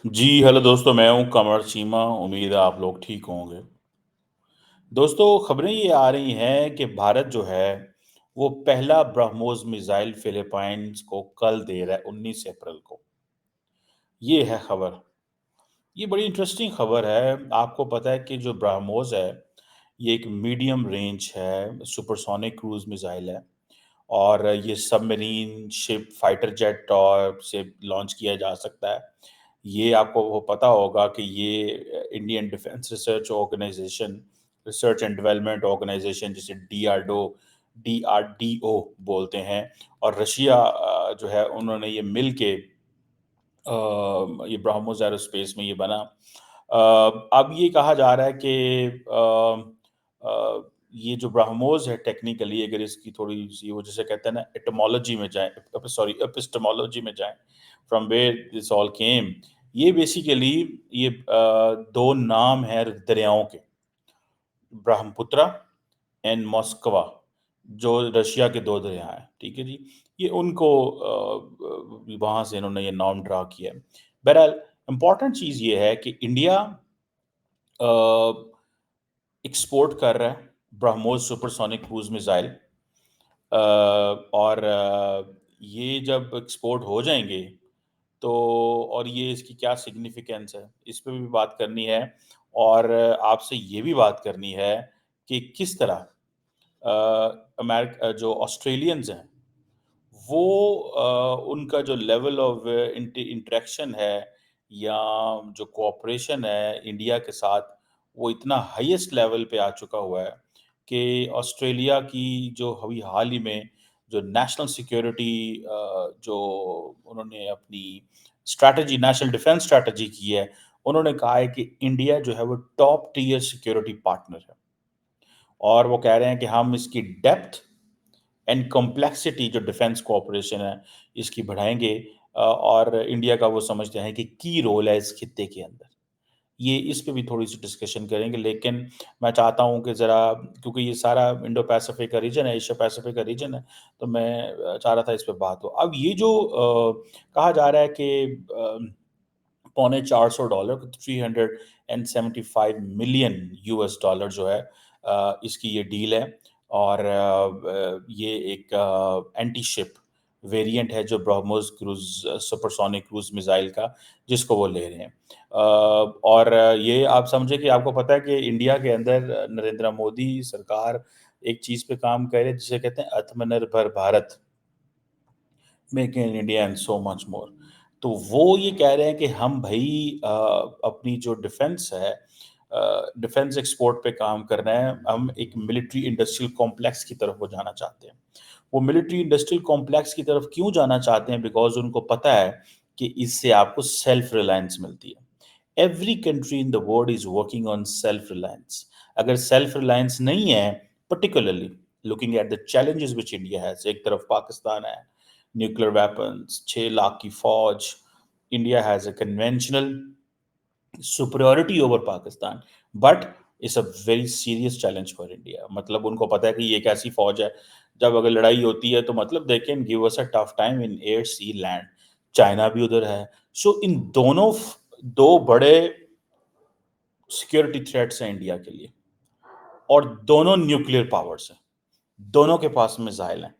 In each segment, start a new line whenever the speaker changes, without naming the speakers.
जी, hello दोस्तों, मैं हूँ कमर चीमा, उम्मीद है आप लोग ठीक होंगे। दोस्तों, खबरें ये आ रही हैं कि भारत जो है, वो पहला ब्रह्मोस मिसाइल फिलीपाइंस को कल दे रहा है 19 अप्रैल को। ये है खबर। ये बड़ी इंटरेस्टिंग खबर है। आपको पता है कि जो ब्रह्मोस है, ये एक मीडियम रेंज है, सुपरसोनिक क्रूज़ मिसाइल है और ये सबमरीन, शिप, फाइटर जेट और से लॉन्च किया जा सकता है। ये आपको वो पता होगा कि ये Indian defence research and development organisation जिसे डीआरडीओ बोलते हैं और रशिया जो है उन्होंने ये मिल के ये ब्रह्मोस एरोस्पेस में ये बना। अब ये कहा जा रहा है कि ये जो ब्रह्मोस है टेक्निकली अगर इसकी थोड़ी-सी वो जिसे कहते हैं ना एटिमोलॉजी में जाएँ सॉरी एपिस्टेमोलॉजी में जाएँ, from where this all came, ये बेसिकली ये 2 नाम हैं दरियाओं के, ब्रह्मपुत्र एंड मोस्कवा, जो रशिया के 2 दरिया हैं, ठीक है जी? ये उनको वहाँ से इन्होंने ये नाम ड्रा किया है। बहरहाल इम्पोर्टेंट चीज़ ये है कि इंडिया अ, एक्सपोर्ट कर रहा है ब्रह्मोस सुपरसोनिक क्रूज़ मिसाइल और ये जब एक्सपोर्ट हो जाएँगे तो और ये इसकी क्या सिग्निफिकेंस है, इस पे भी बात करनी है और आपसे ये भी बात करनी है कि किस तरह जो ऑस्ट्रेलियंस हैं, वो उनका जो लेवल ऑफ इंटरेक्शन है या जो कोऑपरेशन है इंडिया के साथ, वो इतना हाईएस्ट लेवल पे आ चुका हुआ है कि ऑस्ट्रेलिया की जो अभी हाल ही में जो नेशनल सिक्योरिटी जो उन्होंने अपनी स्ट्रैटेजी नेशनल डिफेंस स्ट्रैटेजी की है, उन्होंने कहा है कि इंडिया जो है वो टॉप टियर सिक्योरिटी पार्टनर है और वो कह रहे हैं कि हम इसकी डेप्थ एंड कॉम्प्लेक्सिटी जो डिफेंस कोऑपरेशन है, इसकी बढ़ाएँगे और इंडिया का वो समझते हैं कि की रोल है इस खित्ते के अंदर। ये इस पे भी थोड़ी-सी डिस्कशन करेंगे, लेकिन मैं चाहता हूँ कि ज़रा क्योंकि ये सारा इंडो पैसिफिक का रीजन है, एशिया पैसिफिक का रीजन है, तो मैं चाह रहा था इस पे बात हो। अब ये जो कहा जा रहा है कि पौने $400 $375 मिलियन यूएस डॉलर जो है इसकी ये डील है और ये एक एंटी शिप वेरिएंट है जो BrahMos cruise supersonic cruise missile का, जिसको वो ले रहे हैं। और ये आप समझे कि आपको पता है कि इंडिया के अंदर नरेंद्र मोदी सरकार एक चीज़ पे काम कर रही है जिसे कहते हैं आत्मनिर्भर Bharat. Make in India and so much more. तो वो ये कह रहे हैं कि हम भई अपनी जो डिफेंस है डिफेंस एक्सपोर्ट पे काम कर रहे हैं। हम एक मिलिट्री इंडस्ट्रियल कॉम्प्लेक्स की तरफ वो जाना चाहते हैं। वो मिलिट्री इंडस्ट्रियल कॉम्प्लेक्स की तरफ क्यों जाना चाहते हैं? बिकॉज़ उनको पता है कि इससे आपको सेल्फ रिलायंस मिलती है। Every country in the world is working on self reliance. अगर सेल्फ रिलायंस नहीं है, particularly looking at the challenges which India has, एक तरफ पाकिस्तान है, न्यूक्लियर वेपन्स, 6 लाख की फ़ौज, India has a conventional superiority over Pakistan, but it's a very serious challenge for India. मतलब उनको पता है कि ये एक ऐसी फौज है, जब अगर लड़ाई होती है तो मतलब they can give us a tough time in air, sea, land. China भी उधर है। सो इन दोनों 2 बड़े सिक्योरिटी थ्रेट्स हैं इंडिया के लिए और दोनों न्यूक्लियर पावर्स हैं। दोनों के पास मिसाइल हैं,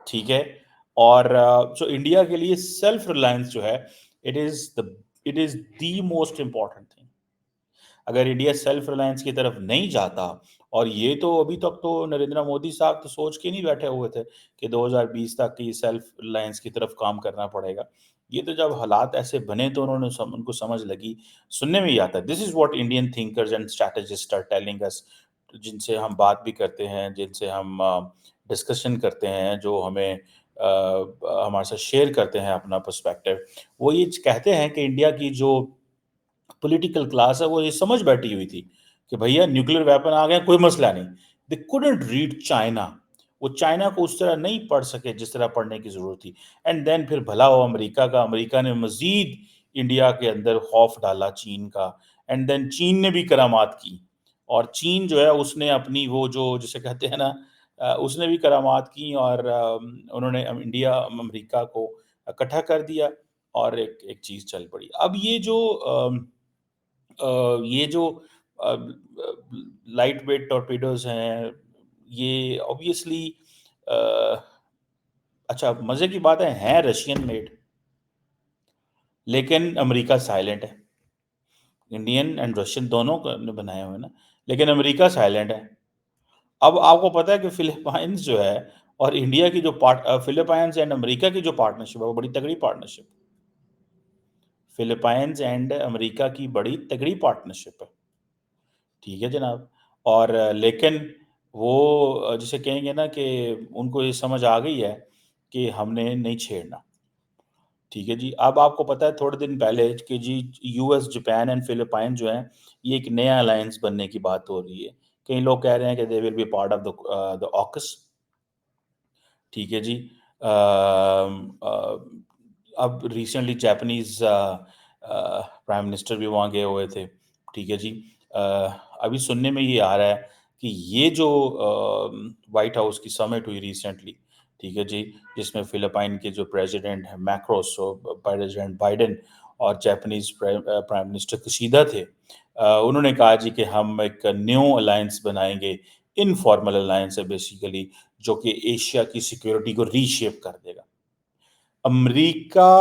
ठीक है? और सो इंडिया के लिए सेल्फ रिलायंस जो है, it is the it is the most important thing. अगर इंडिया सेल्फ रिलायंस की तरफ नहीं जाता और ये तो अभी तक तो नरेंद्र मोदी साहब तो सोच के नहीं बैठे हुए थे कि 2020 तक की सेल्फ रिलायंस की तरफ काम करना पड़ेगा। ये तो जब हालात ऐसे बने तो उनको समझ लगी। सुनने में ही आता है, this is what Indian thinkers and strategist are telling us, जिनसे हम बात भी करते हैं, जिनसे हम डिस्कशन करते हैं, जो हमें हमारे साथ शेयर करते हैं अपना पर्सपेक्टिव। वो ये कहते हैं कि इंडिया की जो पॉलिटिकल क्लास है वो ये समझ बैठी हुई थी कि भैया न्यूक्लियर वेपन आ गया, कोई मसला नहीं। They couldn't read China. वो चाइना को उस तरह नहीं पढ़ सके जिस तरह पढ़ने की जरूरत थी। एंड देन फिर भला हो अमेरिका का, अमेरिका ने मजीद इंडिया के अंदर खौफ डाला चीन का। एंड देन चीन ने भी करामात की और चीन जो है उसने अपनी वो जो जिसे कहते हैं ना उसने भी करामात की और उन्होंने इंडिया अमेरिका को इकट्ठा कर दिया। और एक एक चीज़ चल पड़ी। अब ये जो अ, लाइट वेट टॉर्पीडोज़ हैं, ये ऑब्वियसली अ, अच्छा मज़े की बात है रशियन मेड, लेकिन अमेरिका साइलेंट है। इंडियन एंड रशियन दोनों क ने बनाए हुए हैं ना, लेकिन अमेरिका साइलेंट है। अब आपको पता है कि फिलीपाइंस जो है और इंडिया की जो फिलीपाइंस एंड अमेरिका की जो पार्टनरशिप है, वो बड़ी तगड़ी पार्टनरशिप है। फिलीपाइंस एंड अमेरिका की बड़ी तगड़ी पार्टनरशिप है। ठीक है जनाब। और लेकिन वो जिसे कहेंगे ना कि उनको ये समझ आ गई है कि हमने नहीं छेड़ना। ठीक है जी। अब आपको पता है थोड़े दिन पहले कि जी यूएस, जापान एंड फिलिपाइन जो हैं, ये एक नया अलायंस बनने की बात हो रही है। कई लोग कह रहे हैं कि they will be part of the AUKUS. ठीक है जी। अब रिसेंटली जापानीज़ प्राइम मिनिस्टर भी वहाँ गए हुए थे। ठीक है जी। अ, अभी सुनने में ये आ रहा है कि ये जो व्हाइट हाउस की समिट हुई रिसेंटली, ठीक है जी, जिसमें फिलिपाइन के जो प्रेसिडेंट हैं मैक्रोस और प्रेसिडेंट बाइडेन और जापानीज़ प्राइम मिनिस्टर किशिदा थे। उन्होंने कहा जी कि हम एक न्यू अलायंस बनाएँगे, इनफॉर्मल अलायंस है बेसिकली, जो कि एशिया की सिक्योरिटी को रीशेप कर देगा। अमेरिका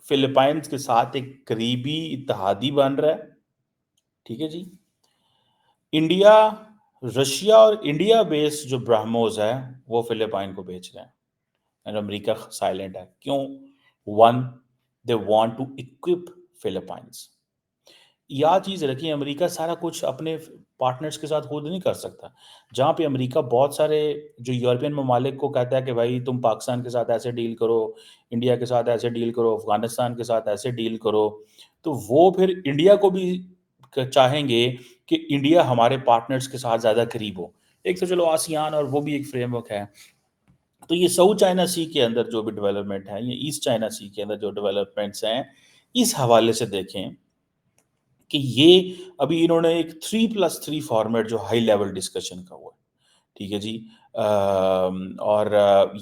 फिलीपाइंस के साथ एक करीबी इत्तेहादी बन रहा है, ठीक है जी। इंडिया, रशिया और इंडिया बेस्ड जो ब्रह्मोस है, वो फिलीपाइन को बेच रहे हैं एंड अमेरिका साइलेंट है। क्यों? One, they want to equip Philippines. याद चीज़ रखिए अमेरिका सारा कुछ अपने पार्टनर्स के साथ खुद नहीं कर सकता। जहाँ पे अमेरिका बहुत सारे जो यूरोपियन ममालिक को कहता है कि भाई तुम पाकिस्तान के साथ ऐसे डील करो, इंडिया के साथ ऐसे डील करो, अफ़गानिस्तान के साथ ऐसे डील करो, तो वो फिर इंडिया को भी चाहेंगे कि इंडिया हमारे पार्टनर्स के साथ ज़्यादा करीब हो। एक तो चलो आसियान और वो भी एक फ्रेमवर्क है। तो ये साउथ चाइना सी के अंदर जो भी डेवलपमेंट है, ये ईस्ट चाइना सी के अंदर जो डेवलपमेंट्स हैं, इस हवाले से देखें कि ये अभी इन्होंने एक 3+3 फॉर्मेट जो हाई लेवल डिस्कशन का हुआ है, ठीक है जी। और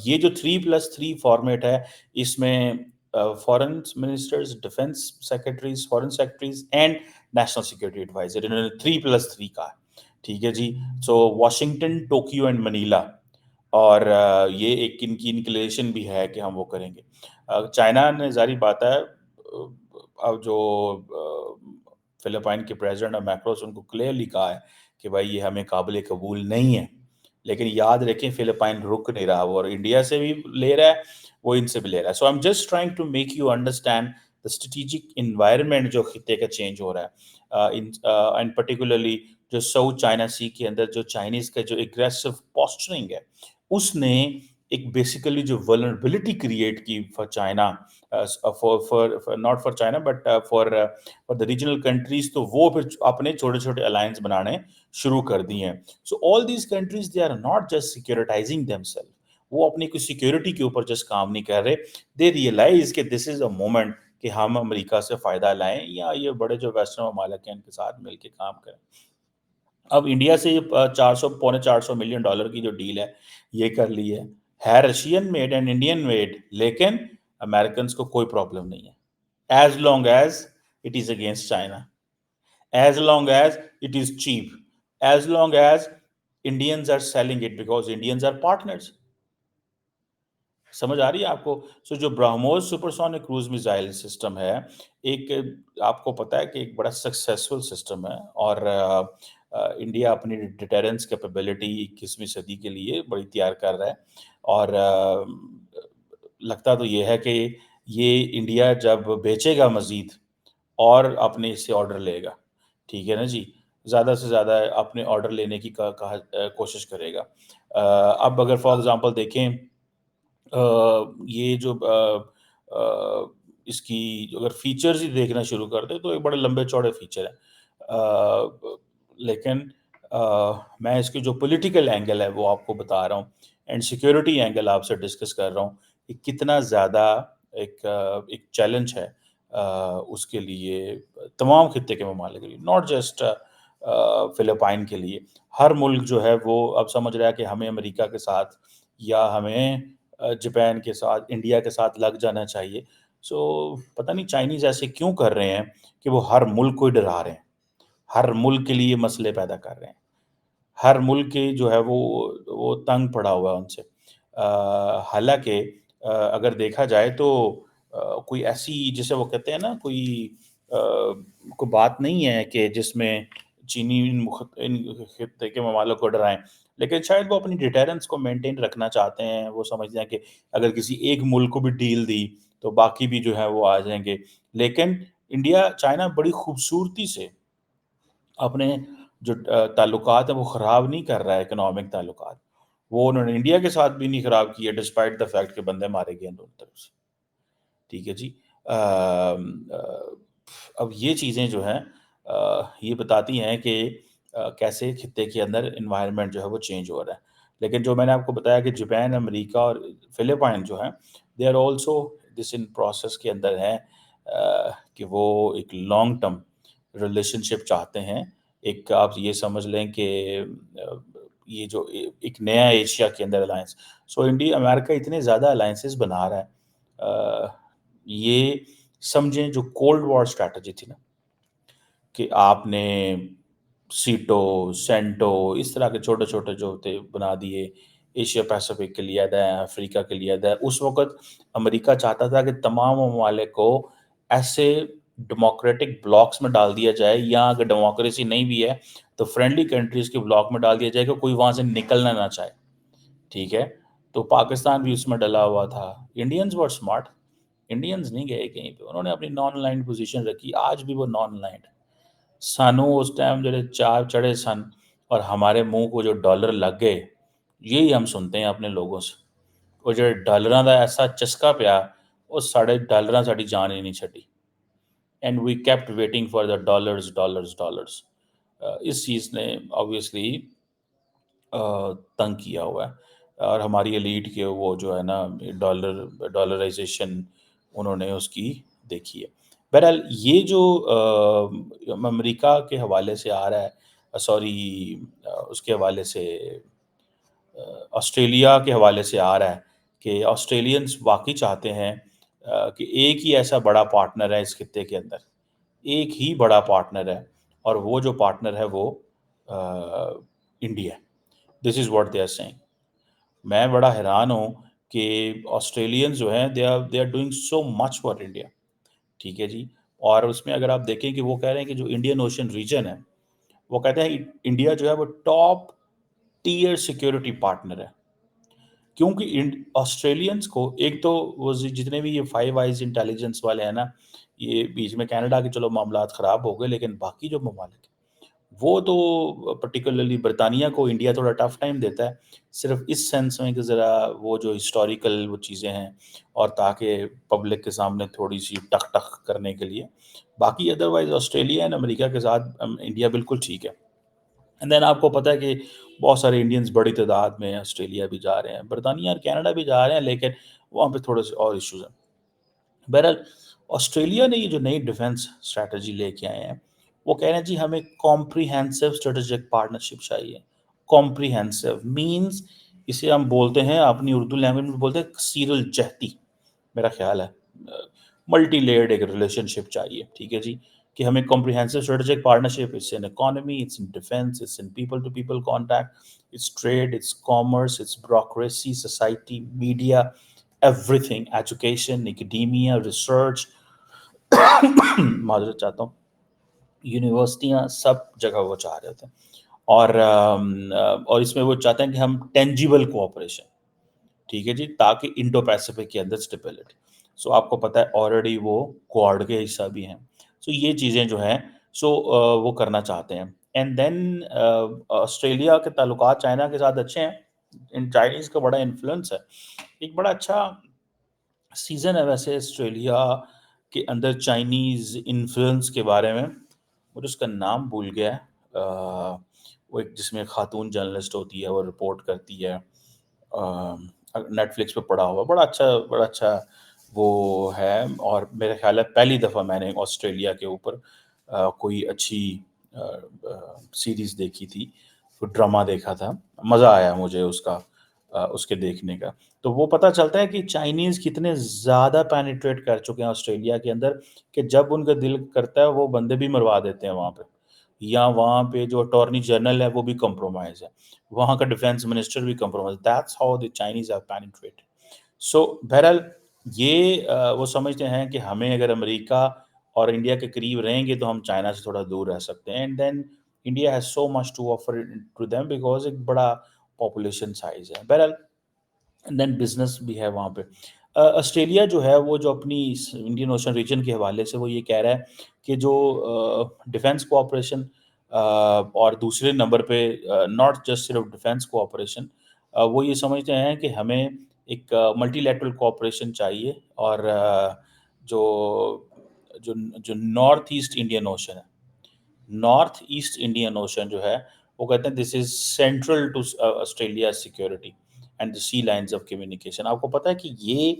ये जो 3+3 फॉर्मेट है, इसमें foreign ministers, defence secretaries, foreign secretaries and national security adviser, इन्होंने 3+3 कहा है, ठीक है जी। So Washington, Tokyo and Manila, और ये एक इनकी इंक्लिनेशन भी है कि हम वो करेंगे। चाइना ने ज़ाहिर बात है अब जो फिलिपाइन के प्रेसिडेंट और मैक्रोस उनको क्लियरली कहा है कि भाई ये हमें काबिल कबूल नहीं है। लेकिन याद रखें फिलिपाइन रुक नहीं रहा, वो और इंडिया से भी ले रहा है, वो इनसे भी ले रहा है। So I am just trying to make you understand the strategic environment जो खित्ते का चेंज हो रहा है। एंड पर्टिकुलरली जो साउथ चाइना सी के अंदर जो चाइनीज़ का जो एग्रेसिव पोस्चरिंग है, उसने एक बेसिकली जो वल्नरेबिलिटी क्रिएट की for China, for not for China but for the regional countries, तो वो फिर अपने छोटे-छोटे अलायंस बनाने शुरू कर दिए हैं। So all these countries they are not just securitizing themselves, वो अपनी कोई सिक्योरिटी के ऊपर जस्ट काम नहीं कर रहे। दे रियलाइज़ कि दिस इज़ अ मोमेंट कि हम अमेरिका से फ़ायदा लाएँ या ये बड़े जो वेस्टर्न ममालिक हैं, इनके साथ मिलके काम करें। अब इंडिया से ये 400 पौने $400 मिलियन की जो डील है, ये कर ली है। है Russian made and Indian made, लेकिन अमेरिकन्स को कोई प्रॉब्लम नहीं है। As long as it is against China, as long as it is cheap, as long as Indians are selling it because Indians are partners. समझ आ रही है आपको? सो जो BrahMos supersonic cruise missile system है, एक आपको पता है कि एक बड़ा सक्सेसफुल सिस्टम है, और इंडिया अपनी डिटरेंस कैपेबिलिटी 21वीं सदी के लिए बड़ी तैयार कर रहा है। और लगता तो ये है कि ये इंडिया जब बेचेगा मज़ीद और अपने इससे ऑर्डर लेगा, ठीक है ना जी? ज़्यादा से ज़्यादा अपने ऑर्डर लेने की कोशिश करेगा। अब अगर फॉर एग्ज़ाम्पल देखें, ये जो इसकी अगर फीचर्स ही देखना शुरू कर दें, तो एक बड़े लंबे-चौड़े फीचर हैं। लेकिन मैं इसके जो पॉलिटिकल एंगल है, वो आपको बता रहा हूँ एंड सिक्योरिटी एंगल आपसे डिस्कस कर रहा हूँ कि कितना ज़्यादा एक चैलेंज है उसके लिए, तमाम खित्ते के ममालिक के लिए, नॉट जस्ट फिलिपाइन के लिए। हर मुल्क जो है, वो अब समझ रहा है कि हमें अमेरिका के साथ या हमें जापान के साथ, इंडिया के साथ लग जाना चाहिए। सो पता नहीं चाइनीज़ ऐसे क्यों कर रहे हैं कि वो हर मुल्क को ही डरा रहे हैं, हर मुल्क के लिए मसले पैदा कर रहे हैं। हर मुल्क के जो है वो तंग पड़ा हुआ है उनसे। हालाँकि अगर देखा जाए तो कोई ऐसी जिसे वो कहते हैं ना अ, कोई बात नहीं है कि जिसमें चीनी इन खित्ते के ममालिक को डराएँ। लेकिन शायद वो अपनी डिटरेंस को मेंटेन रखना चाहते हैं। वो समझते हैं कि अगर किसी एक मुल्क को भी डील दी, तो बाकी भी जो है वो आ जाएँगे। लेकिन इंडिया, चाइना बड़ी खूबसूरती से अपने जो ताल्लुकात हैं वो ख़राब नहीं कर रहा है, इकोनॉमिक ताल्लुकात। वो उन्होंने इंडिया के साथ भी नहीं ख़राब किए डिस्पाइट द फैक्ट कि बंदे मारे गए हैं दोनों तरफ से। ठीक है जी। अब ये चीज़ें जो हैं ये बताती हैं कि कैसे खित्ते के अंदर एनवायरनमेंट जो है वो चेंज हो रहा है। लेकिन जो मैंने आपको बताया कि जापान, अमेरिका और फ़िलिपाइन जो हैं, they are also this in process के अंदर हैं कि वो एक लॉन्ग टर्म रिलेशनशिप चाहते हैं। एक आप ये समझ लें कि ये जो एक नया एशिया के अंदर अलायंस, सो इंडिया अमेरिका इतने ज़्यादा अलायंसेस बना रहा है, ये समझें जो कोल्ड वॉर स्ट्रैटेजी थी ना, कि आपने सीटो, सेंटो इस तरह के छोटे-छोटे जो थे बना दिए, एशिया पैसिफिक के लिए अलग है, अफ्रीका के लिए अलग है। उस वक़्त अमेरिका चाहता था कि तमाम ममालिक को ऐसे डेमोक्रेटिक ब्लॉक्स में डाल दिया जाए, या अगर डेमोक्रेसी नहीं भी है, तो फ्रेंडली कंट्रीज़ के ब्लॉक में डाल दिया जाए कि कोई वहाँ से निकलना ना चाहे, ठीक है? तो पाकिस्तान भी उसमें डला हुआ था। इंडियंस वर स्मार्ट, इंडियंस नहीं गए कहीं पे, उन्होंने अपनी नॉन अलाइन्ड पोज़ीशन रखी, आज भी वो नॉन अलाइन्ड है। ਸਾਨੂੰ उस टाइम ਜਿਹੜੇ चार चढ़े सन और हमारे मुंह को जो डॉलर लग गए, यही हम सुनते हैं अपने लोगों से। ਉਹ ਜਿਹੜੇ ਡਾਲਰਾਂ ਦਾ ਐਸਾ ਚਸਕਾ ਪਿਆ, ਉਹ ਸਾਡੇ ਡਾਲਰਾਂ ਸਾਡੀ ਜਾਨ ਹੀ ਨਹੀਂ ਛੱਡੀ। And we kept waiting for the dollars dollars dollars. इस चीज़ ने ऑब्वियसली तंग किया हुआ है, और हमारी एलीट के वो जो है ना डॉलराइजेशन उन्होंने उसकी देखी है। बहरहाल ये जो अमेरिका के हवाले से आ रहा है, सॉरी उसके हवाले से ऑस्ट्रेलिया के हवाले से आ रहा है कि ऑस्ट्रेलियंस वाक़ई चाहते हैं कि एक ही ऐसा बड़ा पार्टनर है इस खित्ते के अंदर, एक ही बड़ा पार्टनर है, और वो जो पार्टनर है वो इंडिया है। This is what they are saying. मैं बड़ा हैरान हूँ कि ऑस्ट्रेलियंस जो हैं they are doing so much for India, ठीक है जी। और उसमें अगर आप देखें कि वो कह रहे हैं कि जो इंडियन ओशन रीजन है, वो कहते हैं इंडिया जो है वो टॉप टियर सिक्योरिटी पार्टनर है। क्योंकि ऑस्ट्रेलियंस को एक तो वो जितने भी ये फाइव आइज इंटेलिजेंस वाले हैं ना, ये बीच में कनाडा के चलो मामलात ख़राब हो गए, लेकिन बाकी जो ममालिक हैं, वो तो पर्टिकुलरली बरतानिया को इंडिया थोड़ा टफ टाइम देता है, सिर्फ इस सेंस में कि ज़रा वो जो हिस्टोरिकल वो चीज़ें हैं, और ताकि पब्लिक के सामने थोड़ी सी टक टक करने के लिए। बाकी अदरवाइज ऑस्ट्रेलिया एंड अमेरिका के साथ इंडिया बिल्कुल ठीक है। एंड देन आपको पता है कि बहुत सारे इंडियंस बड़ी तादाद में ऑस्ट्रेलिया भी जा रहे हैं, बरतानिया और कनाडा भी जा रहे हैं, लेकिन वहाँ पे थोड़े से और इश्यूज़ हैं। बहरहाल ऑस्ट्रेलिया ने ये जो नई डिफेंस स्ट्रैटेजी लेके आए हैं, वो कह रहे हैं जी हमें कॉम्प्रिहेंसिव स्ट्रेटेजिक पार्टनरशिप चाहिए। कॉम्प्रिहेंसिव मीन्स इसे हम बोलते हैं अपनी उर्दू लैंग्वेज में बोलते हैं सीरियल जहती, मेरा ख्याल है। मल्टी लेयर्ड एक रिलेशनशिप चाहिए, ठीक है जी, कि हमें comprehensive strategic partnership, it's in economy, it's in defence, it's in people to people contact, it's trade, it's commerce, it's bureaucracy, society, media, everything, education, academia, research, माजरत चाहता हूँ, यूनिवर्सिटियाँ, सब जगह वो चाह रहे होते हैं। और इसमें वो चाहते हैं कि हम टेंजिबल कोऑपरेशन, ठीक है जी, ताकि इंडो पैसिफिक के अंदर स्टेबिलिटी। सो आपको पता है ऑलरेडी वो क्वाड के हिस्सा भी हैं। सो ये चीज़ें जो हैं, वो करना चाहते हैं। एंड देन ऑस्ट्रेलिया के ताल्लुकात चाइना के साथ अच्छे हैं, इन चाइनीज़ का बड़ा इन्फ्लुएंस है। एक बड़ा अच्छा सीज़न है वैसे ऑस्ट्रेलिया के अंदर चाइनीज़ इन्फ्लुएंस के बारे में, मुझे उसका नाम भूल गया है। वो एक जिसमें खातून जर्नलिस्ट होती है, वो रिपोर्ट करती है। नेटफ्लिक्स पे पड़ा हुआ, बड़ा अच्छा वो है, और मेरा ख़्याल है पहली दफ़ा मैंने ऑस्ट्रेलिया के ऊपर कोई अच्छी सीरीज़ देखी थी, तो ड्रामा देखा था, मज़ा आया मुझे उसका। उसके देखने का। तो वो पता चलता है कि चाइनीज़ कितने ज़्यादा पेनिट्रेट कर चुके हैं ऑस्ट्रेलिया के अंदर कि जब उनका दिल करता है वो बंदे भी मरवा देते हैं वहाँ पे। या वहाँ पे जो अटॉर्नी जनरल है वो भी कंप्रोमाइज़ है। वहाँ का डिफेंस मिनिस्टर भी compromise, that's how the Chinese have penetrated. So बहरहाल ये वो समझते हैं कि हमें अगर अमेरिका और इंडिया के करीब रहेंगे तो हम चाइना से थोड़ा दूर रह सकते हैं, and then India has so much to offer to them because एक बड़ा पॉपुलेशन साइज़ है। बहरहाल देन बिज़नेस भी है वहाँ पे। ऑस्ट्रेलिया जो है वो जो अपनी इस इंडियन ओशन रीजन के हवाले से वो ये कह रहा है कि जो डिफेंस कोऑपरेशन और दूसरे नंबर पे नॉट जस्ट सिर्फ डिफेंस कोऑपरेशन, वो ये समझते हैं कि हमें एक मल्टीलैटरल कोऑपरेशन चाहिए और जो जो जो नॉर्थ ईस्ट इंडियन ओशन है, नॉर्थ ईस्ट इंडियन ओशन जो है, वो कहते हैं this is central to Australia security and the sea lines of communication. आपको पता है कि ये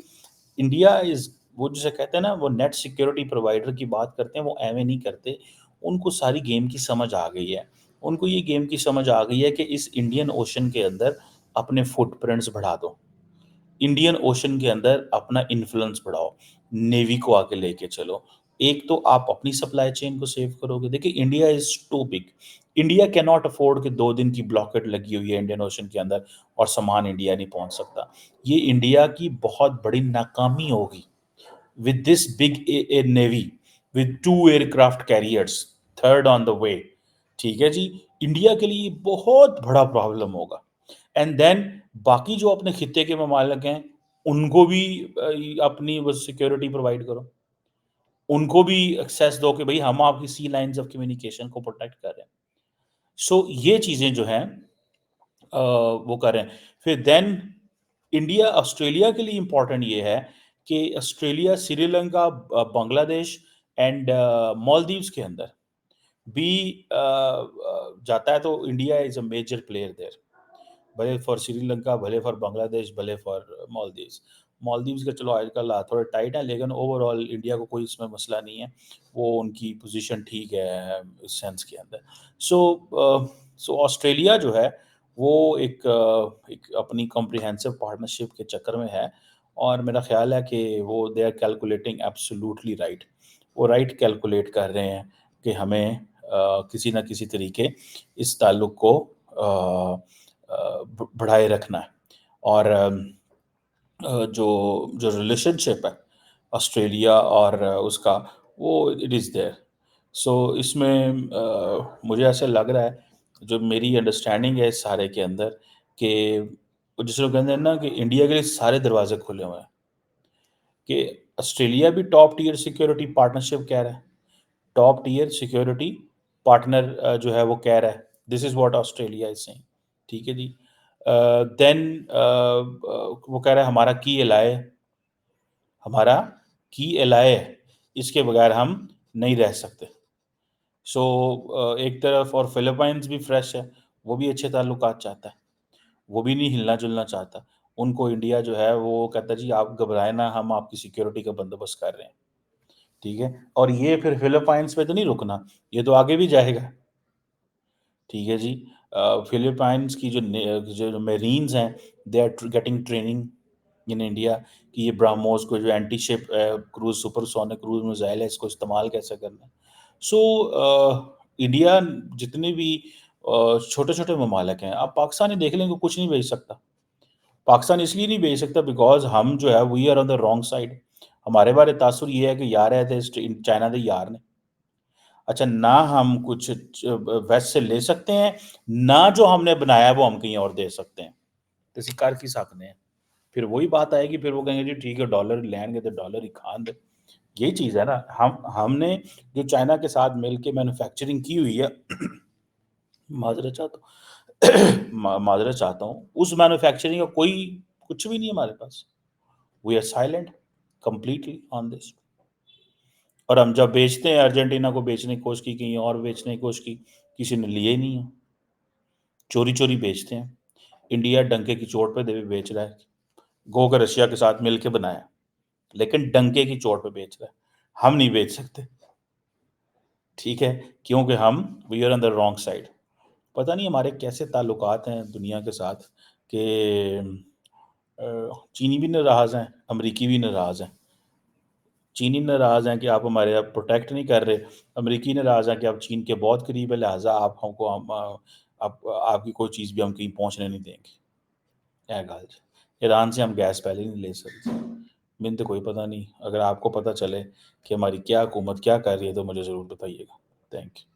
इंडिया इज, वो जिसे कहते हैं ना, वो नेट सिक्योरिटी प्रोवाइडर की बात करते हैं, वो एवं नहीं करते। उनको सारी गेम की समझ आ गई है। उनको ये गेम की समझ आ गई है कि इस इंडियन ओशन के अंदर अपने फुटप्रिंट्स बढ़ा दो, इंडियन ओशन के अंदर अपना इन्फ्लुएंस बढ़ाओ, नेवी को आगे लेके चलो। एक तो आप अपनी सप्लाई चेन को सेव करोगे। देखिए India is too big, India can not afford कि 2 दिन की ब्लॉकेट लगी हुई है इंडियन ओशन के अंदर और सामान इंडिया नहीं पहुंच सकता। ये इंडिया की बहुत बड़ी नाकामी होगी with this big a navy with 2 aircraft carriers, third on the way। ठीक है जी, इंडिया के लिए बहुत बड़ा प्रॉब्लम होगा। एंड देन बाकी जो अपने खित्ते के ममालिक हैं उनको भी अपनी वो सिक्योरिटी प्रोवाइड करो, उनको भी एक्सेस दो कि भाई हम आपकी सी लाइंस ऑफ कम्युनिकेशन को प्रोटेक्ट कर रहे हैं। सो ये चीजें जो हैं वो कर रहे हैं। फिर देन इंडिया ऑस्ट्रेलिया के लिए इंपॉर्टेंट ये है कि ऑस्ट्रेलिया श्रीलंका, बांग्लादेश एंड मालदीव्स के अंदर भी जाता है, तो India is a major player there, भले फॉर श्रीलंका, भले फॉर बांग्लादेश, भले फॉर मालदीव्स। मालदीव्स का चलो आजकल थोड़ा टाइट है, लेकिन ओवरऑल इंडिया को कोई इसमें मसला नहीं है, वो उनकी पोजीशन ठीक है इस सेंस के अंदर। सो सो ऑस्ट्रेलिया जो है वो एक अपनी कॉम्प्रिहेंसिव पार्टनरशिप के चक्कर में है, और मेरा ख्याल है कि वो they are calculating absolutely right. वो राइट कैलकुलेट कर रहे हैं कि हमें किसी ना किसी तरीके इस ताल्लुक को बढ़ाए रखना है। और जो जो रिलेशनशिप है ऑस्ट्रेलिया और उसका, वो इट इज़ देयर। सो इसमें मुझे ऐसा लग रहा है, जो मेरी अंडरस्टैंडिंग है इस सारे के अंदर, कि जिस लोग कहते हैं ना कि इंडिया के लिए सारे दरवाजे खुले हुए हैं, कि ऑस्ट्रेलिया भी टॉप टियर सिक्योरिटी पार्टनरशिप कह रहा है, टॉप टियर सिक्योरिटी पार्टनर जो है वो कह रहा है, this is what Australia is saying. ठीक है जी। देन वो कह रहा है हमारा की एलाय है, इसके बगैर हम नहीं रह सकते। सो एक तरफ और फिलीपाइंस भी फ्रेश है, वो भी अच्छे ताल्लुकात चाहता है, वो भी नहीं हिलना जुलना चाहता। उनको इंडिया जो है वो कहता है जी आप घबराए ना, हम आपकी सिक्योरिटी का बंदोबस्त कर रहे हैं। ठीक है, और ये फिर फिलीपाइंस पे तो नहीं रुकना, ये तो आगे भी जाएगा। ठीक है जी। फिलीपाइंस की जो मेरीन्स हैं, they are getting training in India, कि ये ब्राह्मोस को जो anti ship cruise supersonic cruise missile है, इसको इस्तेमाल कैसे करना है। सो इंडिया जितने भी छोटे छोटे ममालिक हैं, आप पाकिस्तान ही देख लेंगे, कुछ नहीं भेज सकता। पाकिस्तान इसलिए नहीं भेज सकता बिकॉज हम जो है we are on the wrong side. हमारे बारे तासुर ये है कि यार है थे चाइना के यार ने। अच्छा, ना हम कुछ वेस्ट से ले सकते हैं, ना जो हमने बनाया है वो हम कहीं और दे सकते हैं, तो इसी कर की सकते हैं। फिर वही बात आएगी, फिर वो कहेंगे जी ठीक है डॉलर लेंगे तो डॉलर ही खान दे। यही चीज़ है ना, हमने जो चाइना के साथ मिलके मैन्युफैक्चरिंग की हुई है, माजरत चाहता हूँ माजरत चाहता हूँ, उस मैन्युफैक्चरिंग का कोई कुछ भी नहीं है हमारे पास। We are silent completely on this. और हम जब बेचते हैं, अर्जेंटीना को बेचने की कोशिश की, कहीं और बेचने की कोशिश की, किसी ने लिए ही नहीं है, चोरी चोरी बेचते हैं। इंडिया डंके की चोट पे देवी बेच रहा है, गो का रशिया के साथ मिलके बनाया, लेकिन डंके की चोट पे बेच रहा है। हम नहीं बेच सकते, ठीक है, क्योंकि हम we are on the wrong side. पता नहीं हमारे कैसे ताल्लुकात हैं दुनिया के साथ, कि चीनी भी नाराज़ हैं, अमरीकी भी नाराज़ हैं। चीनी नाराज़ हैं कि आप हमारे आप प्रोटेक्ट नहीं कर रहे, अमरीकी नाराज़ हैं कि आप चीन के बहुत करीब है, लिहाज़ा आप हमको आप आपकी कोई चीज़ भी हम कहीं पहुँचने नहीं देंगे। ਇਹ ਗੱਲ जी। ईरान से हम गैस पहले ही नहीं ले सकते। मैंने तो कोई पता नहीं, अगर आपको पता चले कि हमारी क्या हुकूमत क्या कर रही है तो मुझे ज़रूर बताइएगा। Thank you.